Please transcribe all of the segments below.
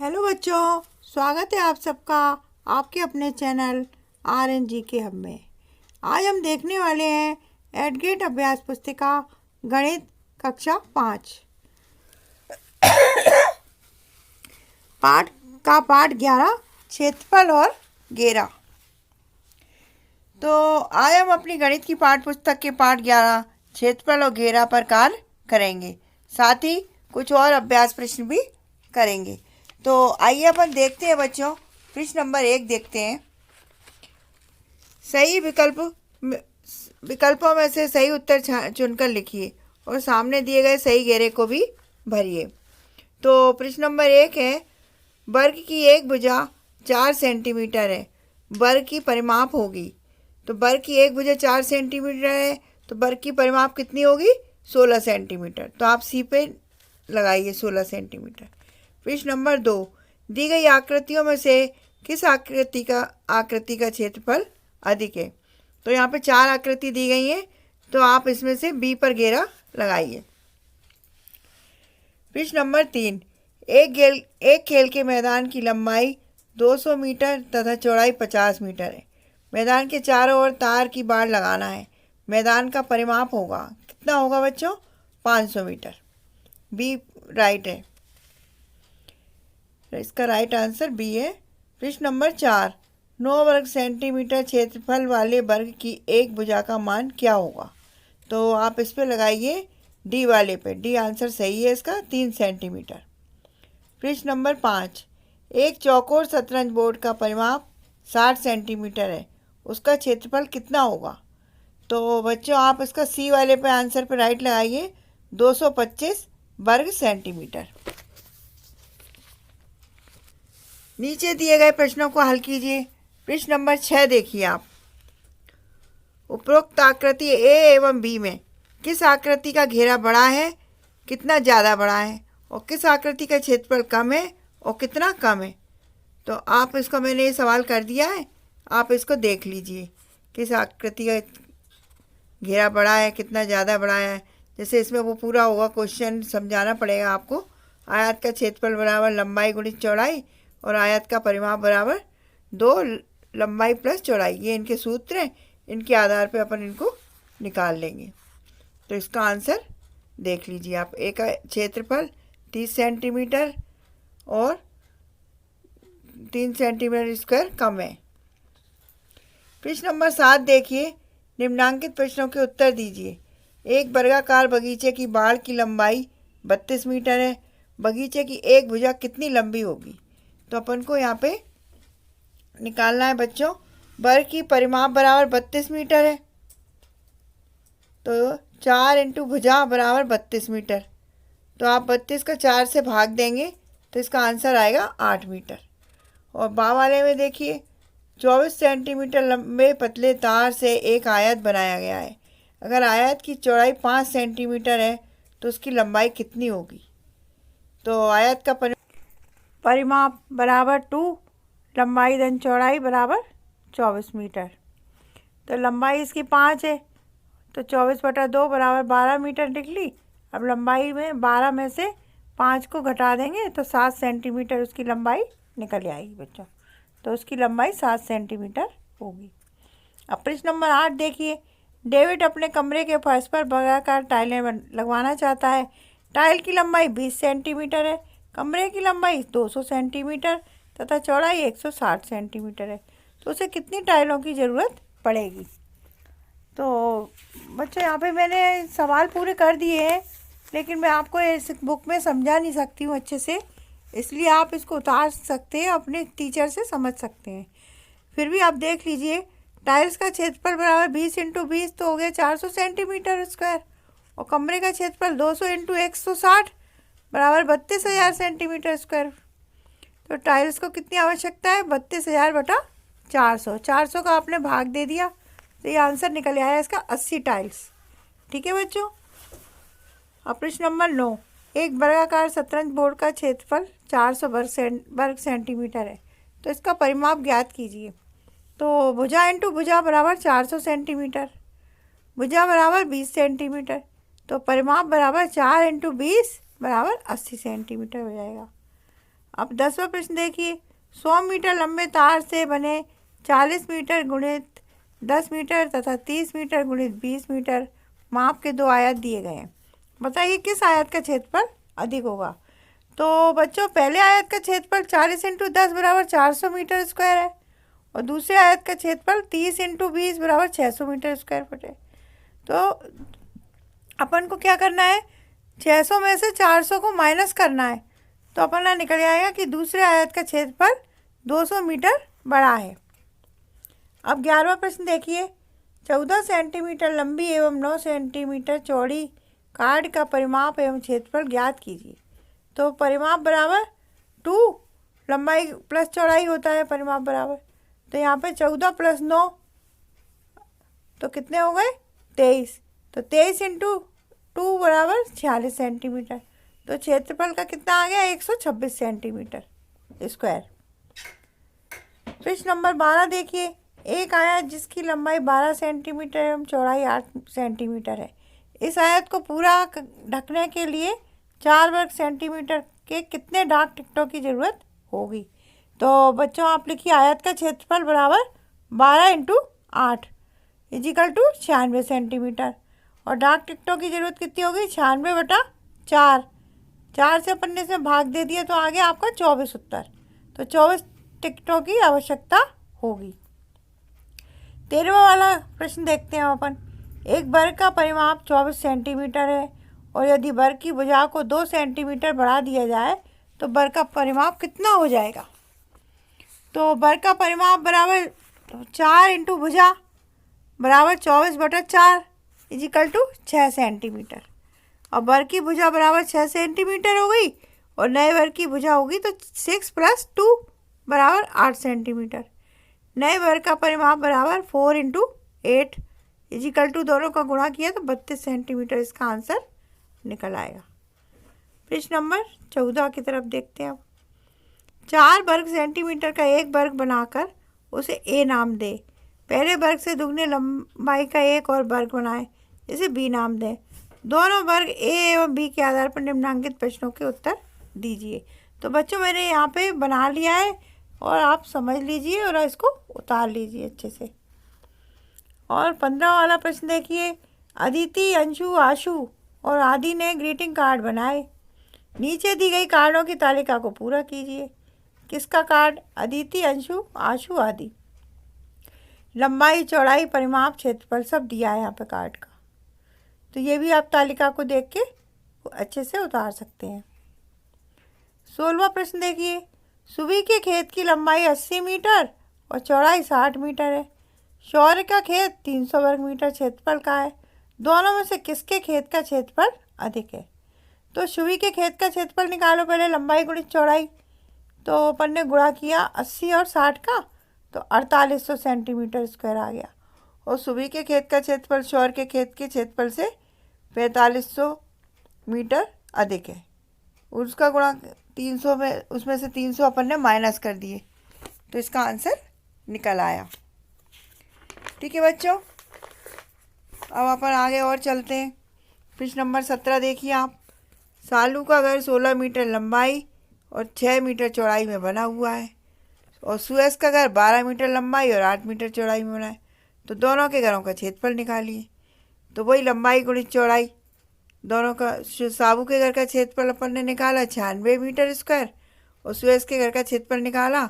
Hello बच्चों, स्वागत है आप सबका आपके अपने चैनल RNG के हब में। आज हम देखने वाले हैं एडगेट अभ्यास पुस्तिका गणित कक्षा 5 पाठ 11 क्षेत्रफल और घेरा। तो आज हम अपनी गणित की पाठ पुस्तक के पाठ 11 क्षेत्रफल और घेरा पर कार्य करेंगे। साथ ही कुछ और अभ्यास प्रश्न भी करेंगे। तो आइए अपन देखते हैं बच्चों, प्रश्न नंबर 1 देखते हैं। सही विकल्पों में से सही उत्तर चुनकर लिखिए और सामने दिए गए सही घेरे को भी भरिए। तो प्रश्न नंबर 1 है, वर्ग की एक भुजा 4 सेंटीमीटर है, वर्ग की परिमाप होगी। तो वर्ग की एक भुजा 4 सेंटीमीटर है तो वर्ग की परिमाप कितनी होगी? 16 सेंटीमीटर। तो आप सी पे लगाइए 16 सेंटीमीटर। प्रश्न नंबर 2, दी गई आकृतियों में से किस आकृति का क्षेत्रफल अधिक है? तो यहाँ पे 4 आकृति दी गई हैं, तो आप इसमें से बी पर घेरा लगाइए। प्रश्न नंबर 3, एक खेल के मैदान की लंबाई 200 मीटर तथा चौड़ाई 50 मीटर है। मैदान के चारों ओर तार की बाड़ लगाना है। मैदान का परिमाप होगा, कितना होगा बच्चों? 500 मीटर। बी राइट है, इसका राइट आंसर बी है। प्रश्न नंबर 4, 9 वर्ग सेंटीमीटर क्षेत्रफल वाले वर्ग की एक भुजा का मान क्या होगा? तो आप इस पे लगाइए डी वाले पे। डी आंसर सही है इसका, 3 सेंटीमीटर। प्रश्न नंबर 5, एक चौकोर शतरंज बोर्ड का परिमाप 60 सेंटीमीटर है, उसका क्षेत्रफल कितना होगा? तो बच्चों आप इसका सी वाले पे आंसर पे राइट लगाइए, 225 वर्ग सेंटीमीटर। नीचे दिए गए प्रश्नों को हल कीजिए। प्रश्न नंबर 6 देखिए आप। उपरोक्त आकृति ए एवं बी में किस आकृति का घेरा बड़ा है, कितना ज़्यादा बड़ा है, और किस आकृति का क्षेत्रफल कम है और कितना कम है? तो आप इसको, मैंने ये सवाल कर दिया है, आप इसको देख लीजिए किस आकृति का घेरा बड़ा है, कितना ज़्यादा बड़ा है। जैसे इसमें वो पूरा होगा, क्वेश्चन समझाना पड़ेगा आपको। आयत का क्षेत्रफल बराबर लंबाई गुणित चौड़ाई और आयत का परिमाप बराबर 2 लंबाई प्लस चौड़ाई। ये इनके सूत्र हैं, इनके आधार पे अपन इनको निकाल लेंगे। तो इसका आंसर देख लीजिए आप। एक क्षेत्रफल 30 सेंटीमीटर और 3 सेंटीमीटर स्क्वायर कम है। प्रश्न नंबर 7 देखिए, निम्नांकित प्रश्नों के उत्तर दीजिए। एक वर्गाकार बगीचे की बाड़ की लंबाई 32 मीटर है, बगीचे की एक भुजा कितनी लंबी होगी? तो अपन को यहाँ पे निकालना है बच्चों, वर्ग की परिमाप बराबर 32 मीटर है, तो 4 इंटू भुजा बराबर 32 मीटर। तो आप 32 का 4 से भाग देंगे तो इसका आंसर आएगा 8 मीटर। और बा वाले में देखिए, 24 सेंटीमीटर लंबे पतले तार से एक आयत बनाया गया है। अगर आयत की चौड़ाई 5 सेंटीमीटर है तो उसकी लंबाई कितनी होगी? तो आयत का परिमाप बराबर 2 लंबाई धन चौड़ाई बराबर 24 मीटर। तो लंबाई इसकी 5 है, तो 24/2 बराबर 12 मीटर निकली। अब लंबाई में 12 में से 5 को घटा देंगे तो 7 सेंटीमीटर उसकी लंबाई निकल आएगी बच्चों। तो उसकी लंबाई 7 सेंटीमीटर होगी। अब प्रश्न नंबर 8 देखिए। डेविड अपने कमरे के फर्श पर वर्गाकार टाइलें लगवाना चाहता है। टाइल की लंबाई 20 सेंटीमीटर है, कमरे की लंबाई 200 सेंटीमीटर तथा चौड़ाई 160 सेंटीमीटर है। तो उसे कितनी टाइलों की ज़रूरत पड़ेगी? तो बच्चों यहाँ पे मैंने सवाल पूरे कर दिए हैं, लेकिन मैं आपको इस बुक में समझा नहीं सकती हूँ अच्छे से, इसलिए आप इसको उतार सकते हैं, अपने टीचर से समझ सकते हैं। फिर भी आप देख लीजिए, टाइल्स का क्षेत्रफल बराबर 20 इंटू 20 तो हो गया 400 सेंटीमीटर स्क्वायर, और कमरे का क्षेत्रफल 200 इंटू 160 बराबर 32,000 सेंटीमीटर स्क्वायर। तो टाइल्स को कितनी आवश्यकता है? 32,000 बटा 400। 400 का आपने भाग दे दिया तो ये आंसर निकल आया इसका 80 टाइल्स। ठीक है बच्चों। अब प्रश्न नंबर 9, एक वर्गाकार शतरंज बोर्ड का क्षेत्रफल 400 वर्ग सेंटीमीटर है, तो इसका परिमाप ज्ञात कीजिए। तो भुजा इंटू भुजा बराबर 400 सेंटीमीटर, भुजा बराबर 20 सेंटीमीटर, तो परिमाप बराबर 4 इंटू 20 बराबर 80 सेंटीमीटर हो जाएगा। अब 10वां प्रश्न देखिए, 100 मीटर लंबे तार से बने 40 मीटर गुणित 10 मीटर तथा 30 मीटर गुणित 20 मीटर माप के दो आयत दिए गए हैं। बताइए किस आयत का क्षेत्रफल अधिक होगा। तो बच्चों, पहले आयत का क्षेत्रफल 40 × 10 बराबर 400 मीटर स्क्वायर है और दूसरे आयत का क्षेत्रफल 30 × 20 बराबर 600 मीटर स्क्वायर फुट है। तो अपन को क्या करना है, 600 में से 400 को माइनस करना है, तो अपना निकल आएगा कि दूसरे आयत का क्षेत्रफल 200 मीटर बड़ा है। अब 11वां प्रश्न देखिए, 14 सेंटीमीटर लंबी एवं 9 सेंटीमीटर चौड़ी कार्ड का परिमाप एवं क्षेत्रफल ज्ञात कीजिए। तो परिमाप बराबर 2 लंबाई प्लस चौड़ाई होता है परिमाप बराबर। तो यहाँ पे 14 + 9 तो कितने हो गए 23। तो 23 × 2 बराबर 46 सेंटीमीटर। तो क्षेत्रफल का कितना आ गया 126 सेंटीमीटर स्क्वायर। प्रश्न नंबर 12 देखिए, एक आयत जिसकी लंबाई 12 सेंटीमीटर एवं चौड़ाई 8 सेंटीमीटर है। इस आयत को पूरा ढकने के लिए 4 वर्ग सेंटीमीटर के कितने डाक टिकटों की ज़रूरत होगी। तो बच्चों आप लिखिए, आयत का क्षेत्रफल बराबर 12 × 8 = 96 सेंटीमीटर और डाक टिकटों की ज़रूरत कितनी होगी 96/4। 4 से अपन ने इसमें भाग दे दिया तो आ गया आपका 24 उत्तर। तो 24 टिकटों की आवश्यकता होगी। 13वां वाला प्रश्न देखते हैं अपन। एक वर्ग का परिमाप 24 सेंटीमीटर है और यदि वर्ग की भुजा को 2 सेंटीमीटर बढ़ा दिया जाए तो वर्ग का परिमाप कितना हो जाएगा। तो वर्ग का परिमाप बराबर 4 × भुजा बराबर 24/4 = 6 सेंटीमीटर। अब वर्ग की भुजा बराबर 6 सेंटीमीटर हो गई और नए वर्ग की भुजा होगी तो 6 + 2 बराबर 8 सेंटीमीटर। नए वर्ग का परिमाप बराबर 4 × 8 = दोनों का गुणा किया तो 32 सेंटीमीटर इसका आंसर निकल आएगा। प्रश्न नंबर 14 की तरफ देखते हैं। अब 4 वर्ग सेंटीमीटर का एक वर्ग बनाकर उसे ए नाम दे। पहले वर्ग से दुगने लंबाई का एक और वर्ग बनाए, इसे बी नाम दें। दोनों वर्ग ए एवं बी के आधार पर निम्नलिखित प्रश्नों के उत्तर दीजिए। तो बच्चों मैंने यहाँ पे बना लिया है और आप समझ लीजिए और इसको उतार लीजिए अच्छे से। और 15 वाला प्रश्न देखिए, अदिति, अंशु, आशु और आदि ने ग्रीटिंग कार्ड बनाए। नीचे दी गई कार्डों की तालिका को पूरा कीजिए। किसका कार्ड, अदिति, अंशु, आशु, आदि। लंबाई, चौड़ाई, परिमाप, क्षेत्रफल सब दिया है यहाँ पे कार्ड का। तो ये भी आप तालिका को देख के अच्छे से उतार सकते हैं। 16वां प्रश्न देखिए, सुबी के खेत की लंबाई 80 मीटर और चौड़ाई 60 मीटर है। शौर्य का खेत 300 वर्ग मीटर क्षेत्रफल का है। दोनों में से किसके खेत का क्षेत्रफल अधिक है। तो सुबी के खेत का क्षेत्रफल निकालो, पहले लंबाई गुणित चौड़ाई। तो अपन ने गुणा किया 80 और 60 का तो 4800 सेंटीमीटर स्क्वायर आ गया। और सुबी के खेत का क्षेत्रफल शौर्य के खेत के क्षेत्रफल से 4500 मीटर अधिक है। उसका गुणा 300 में, उसमें से 300 अपन ने माइनस कर दिए तो इसका आंसर निकल आया। ठीक है बच्चों, अब अपन आगे और चलते हैं। प्रश्न नंबर 17 देखिए आप। सालू का घर 16 मीटर लंबाई और 6 मीटर चौड़ाई में बना हुआ है और सुरेश का घर 12 मीटर लंबाई और 8 मीटर चौड़ाई में बना है। तो दोनों के घरों का क्षेत्रफल निकालिए। तो वही लंबाई गुणित चौड़ाई, दोनों का। साबू के घर का क्षेत्रफल अपन ने निकाला 96 मीटर स्क्वायर और सुरेश के घर का क्षेत्रफल निकाला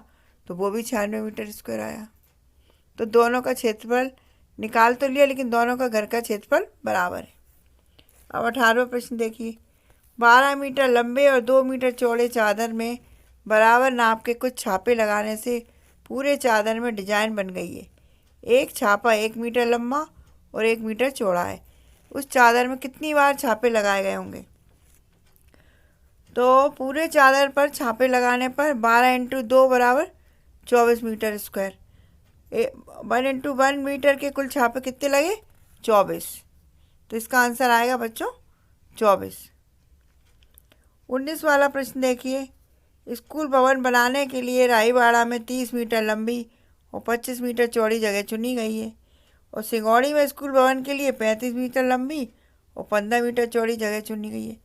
तो वो भी 96 मीटर स्क्वायर आया। तो दोनों का क्षेत्रफल निकाल तो लिया लेकिन दोनों का घर का क्षेत्रफल बराबर है। अब 18वां प्रश्न देखिए। 12 मीटर लंबे और 2 मीटर चौड़े चादर में बराबर नाप के कुछ छापे लगाने से पूरे चादर में डिजाइन बन गई है। एक छापा 1 मीटर लंबा और 1 मीटर चौड़ा है। उस चादर में कितनी बार छापे लगाए गए होंगे। तो पूरे चादर पर छापे लगाने पर 12 × 2 बराबर 24 मीटर स्क्वायर। 1 × 1 मीटर के कुल छापे कितने लगे 24। तो इसका आंसर आएगा बच्चों 24। 19 वाला प्रश्न देखिए। स्कूल भवन बनाने के लिए राईबाड़ा में 30 मीटर लंबी और 25 मीटर चौड़ी जगह चुनी गई है और सिंगौड़ी में स्कूल भवन के लिए 35 मीटर लंबी और 15 मीटर चौड़ी जगह चुनी गई है।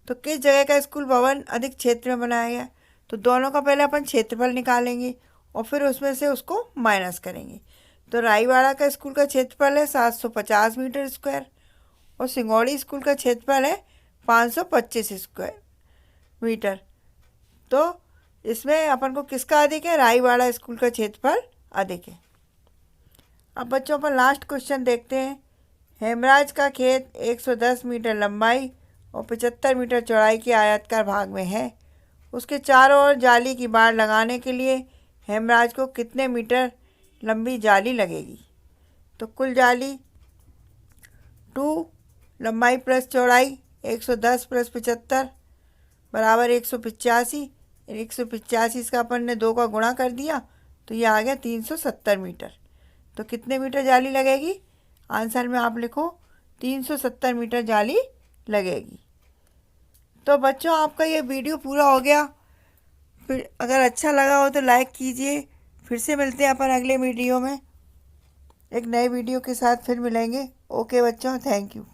तो किस जगह का स्कूल भवन अधिक क्षेत्र में बनाया गया। तो दोनों का पहले अपन क्षेत्रफल निकालेंगे और फिर उसमें से उसको माइनस करेंगे। तो राईवाड़ा का स्कूल का क्षेत्रफल है 750 मीटर स्क्वायर और सिंगौड़ी स्कूल का क्षेत्रफल है 525 स्क्वायर मीटर। तो इसमें अपन को किसका अधिक है? राईवाड़ा स्कूल का क्षेत्रफल अधिक है। अब बच्चों अपन लास्ट क्वेश्चन देखते हैं। हेमराज का खेत 110 मीटर लंबाई और 75 मीटर चौड़ाई के आयताकार भाग में है। उसके चारों ओर जाली की बाड़ लगाने के लिए हेमराज को कितने मीटर लंबी जाली लगेगी? तो कुल जाली 2 लंबाई प्लस चौड़ाई 110 प्लस 75 बराबर 185। 185 का अपन ने 2 का गुणा कर दिया तो ये आ गया 370 मीटर। तो कितने मीटर जाली लगेगी? आंसर में आप लिखो 370 मीटर जाली लगेगी। तो बच्चों आपका ये वीडियो पूरा हो गया। फिर अगर अच्छा लगा हो तो लाइक कीजिए। फिर से मिलते हैं अपन अगले वीडियो में, एक नए वीडियो के साथ फिर मिलेंगे। ओके बच्चों, थैंक यू।